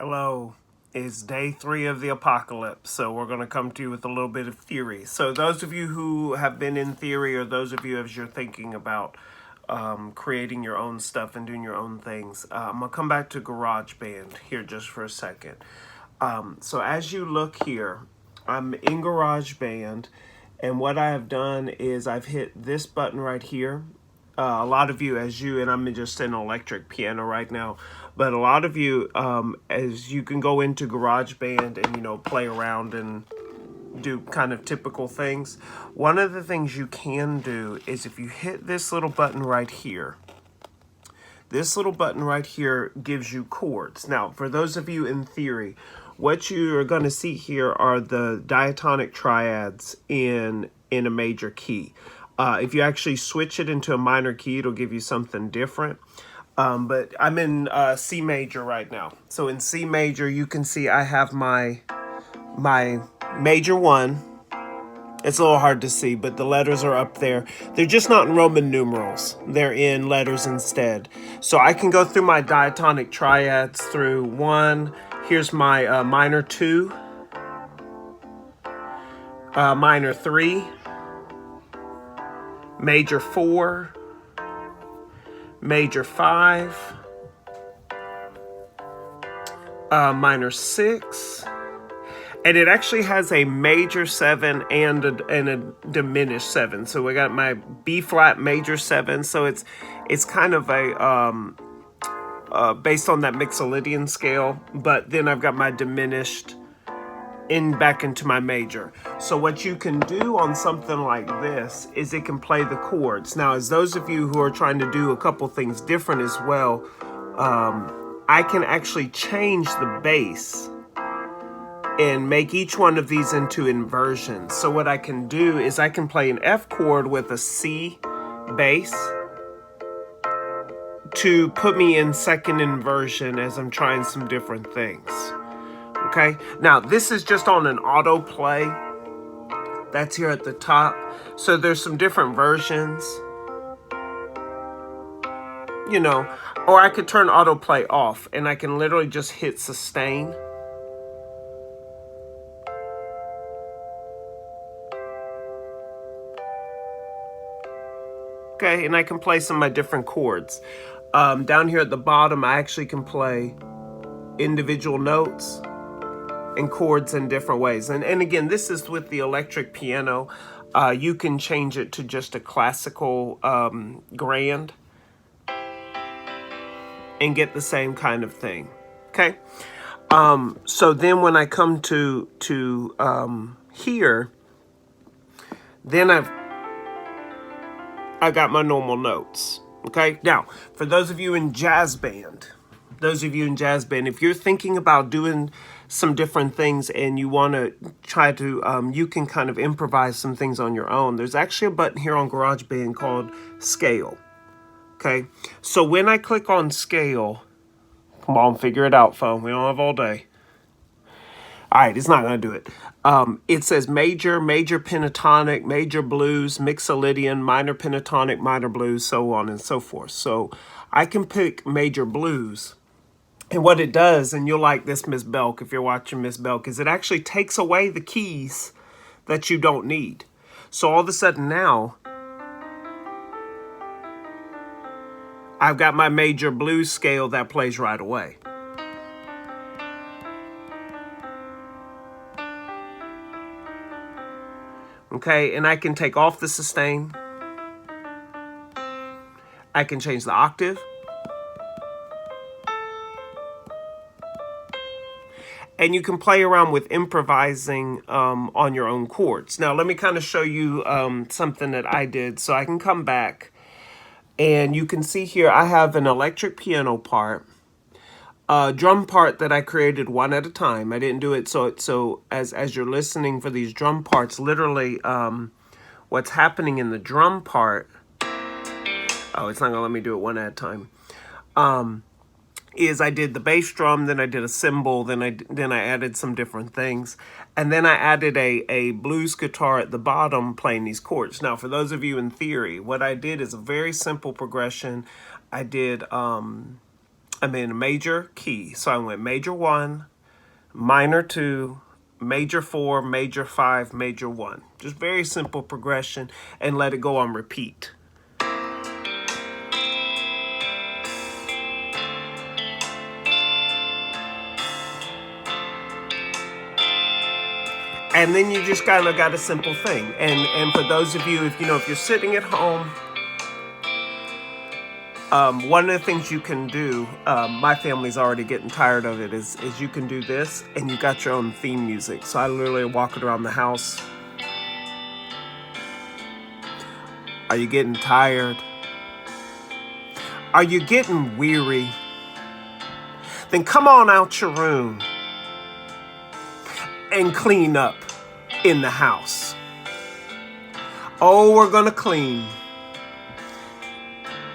Hello, it's day 3 of the apocalypse, so we're going to come to you with a little bit of theory. So those of you who have been in theory, or those of you as you're thinking about creating your own stuff and doing your own things, I'm going to come back to GarageBand here just for a second. So as you look here, I'm in GarageBand, and what I have done is I've hit this button right here. A lot of you, and I'm just in electric piano right now, but a lot of you, as you can go into GarageBand and, play around and do kind of typical things. One of the things you can do is if you hit this little button right here, this little button right here gives you chords. Now, for those of you in theory, what you're going to see here are the diatonic triads in a major key. If you actually switch it into a minor key, it'll give you something different. But I'm in C major right now. So in C major, you can see I have my major 1. It's a little hard to see, but the letters are up there. They're just not in Roman numerals. They're in letters instead. So I can go through my diatonic triads through 1. Here's my minor 2, minor 3, major 4, major 5, minor 6, and it actually has a major 7 and a diminished 7. So we got my B flat major 7. So it's kind of a based on that Mixolydian scale, but then I've got my diminished back into my major. So what you can do on something like this is it can play the chords. Now, as those of you who are trying to do a couple things different as well, I can actually change the bass and make each one of these into inversions. So what I can do is I can play an F chord with a C bass to put me in second inversion as I'm trying some different things. Okay, now this is just on an auto play. That's here at the top. So there's some different versions, or I could turn autoplay off and I can literally just hit sustain. Okay, and I can play some of my different chords. Down here at the bottom, I actually can play individual notes and chords in different ways. And again, this is with the electric piano. You can change it to just a classical grand and get the same kind of thing. Okay. So then when I come to here, then I got my normal notes. Okay. Now, for those of you in jazz band, if you're thinking about doing some different things and you want to try to, you can kind of improvise some things on your own. There's actually a button here on GarageBand called Scale. Okay. So when I click on Scale, come on, figure it out, phone. We don't have all day. All right, it's not going to do it. It says major, major pentatonic, major blues, Mixolydian, minor pentatonic, minor blues, so on and so forth. So I can pick major blues. And what it does, and you'll like this, Miss Belk, if you're watching Miss Belk, is it actually takes away the keys that you don't need. So all of a sudden now, I've got my major blues scale that plays right away. Okay, and I can take off the sustain. I can change the octave. And you can play around with improvising on your own chords. Now, let me kind of show you something that I did. So I can come back, and you can see here I have an electric piano part, a drum part that I created one at a time. I didn't do it so as you're listening for these drum parts, literally what's happening in the drum part, oh, it's not going to let me do it one at a time, is I did the bass drum, then I did a cymbal, then I added some different things, and then I added a blues guitar at the bottom playing these chords. Now, for those of you in theory, what I did is a very simple progression. I did I'm in a major key. So I went major 1, minor 2, major 4, major 5, major 1. Just very simple progression, and let it go on repeat. And then you just gotta look at a simple thing. And for those of you, if you're sitting at home, one of the things you can do, my family's already getting tired of it, is you can do this, and you got your own theme music. So I literally walk it around the house. Are you getting tired? Are you getting weary? Then come on out your room and clean up in the house. Oh, we're gonna clean.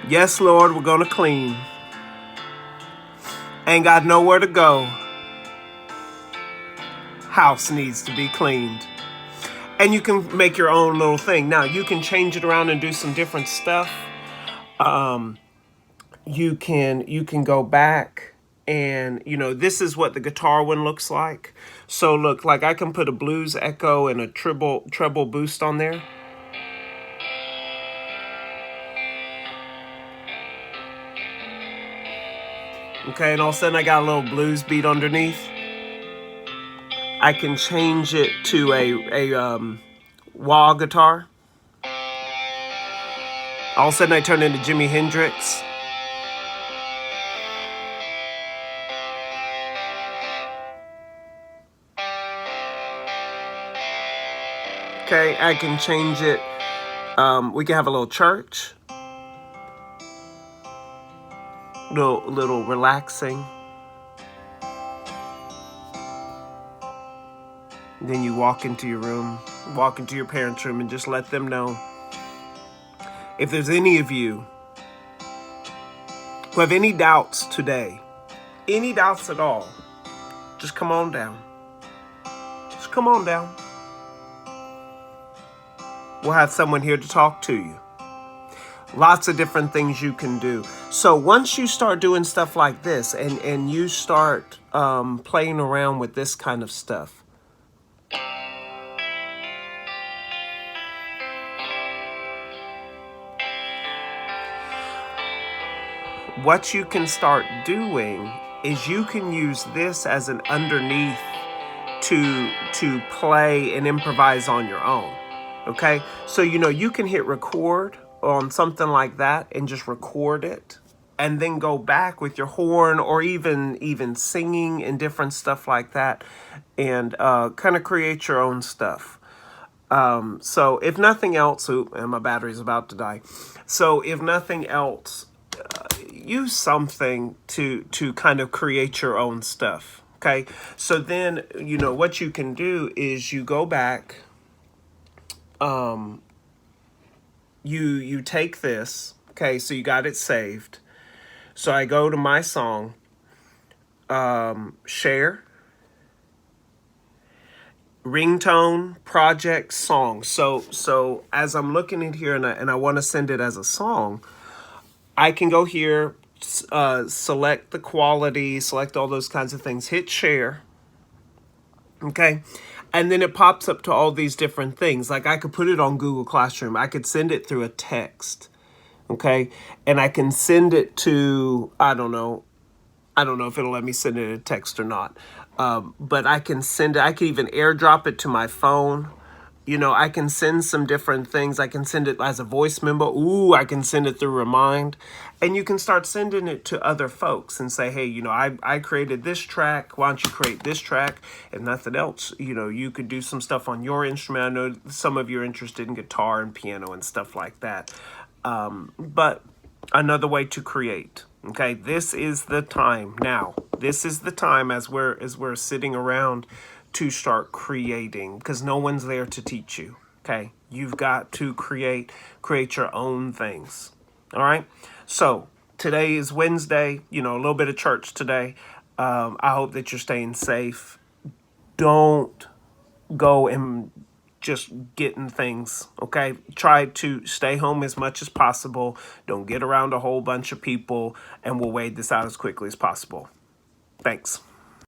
Yes, Lord, we're gonna clean. Ain't got nowhere to go. House needs to be cleaned. And you can make your own little thing. Now, you can change it around and do some different stuff. You can go back and, this is what the guitar one looks like. So look, like I can put a blues echo and a treble boost on there. Okay, and all of a sudden I got a little blues beat underneath. I can change it to a wah guitar. All of a sudden I turn into Jimi Hendrix. Okay, I can change it. We can have a little church. Little relaxing. Then you walk into your room, walk into your parents' room, and just let them know. If there's any of you who have any doubts today, any doubts at all, just come on down. Just come on down. We'll have someone here to talk to you. Lots of different things you can do. So once you start doing stuff like this and you start playing around with this kind of stuff, what you can start doing is you can use this as an underneath to play and improvise on your own. Okay, so you can hit record on something like that and just record it, and then go back with your horn or even singing and different stuff like that, and kind of create your own stuff. So if nothing else, and my battery's about to die. So if nothing else, use something to kind of create your own stuff. Okay, so then what you can do is you go back. You take this, okay, so you got it saved. So I go to my song, share, ringtone, project, song. So as I'm looking in here and I want to send it as a song, I can go here, select the quality, select all those kinds of things, hit share, okay? And then it pops up to all these different things. Like I could put it on Google Classroom. I could send it through a text, okay? And I can send it to, I don't know if it'll let me send it a text or not. But I can send it, I can even airdrop it to my phone. I can send some different things. I can send it as a voice memo. Ooh, I can send it through Remind. And you can start sending it to other folks and say, hey, I created this track. Why don't you create this track? If nothing else, you could do some stuff on your instrument. I know some of you are interested in guitar and piano and stuff like that. But another way to create. Okay, this is the time now. This is the time as we're sitting around to start creating, because no one's there to teach you. Okay, you've got to create your own things. All right, so today is Wednesday, a little bit of church today. I hope that you're staying safe. Don't go and just getting things, okay? Try to stay home as much as possible. Don't get around a whole bunch of people, and we'll wade this out as quickly as possible. Thanks.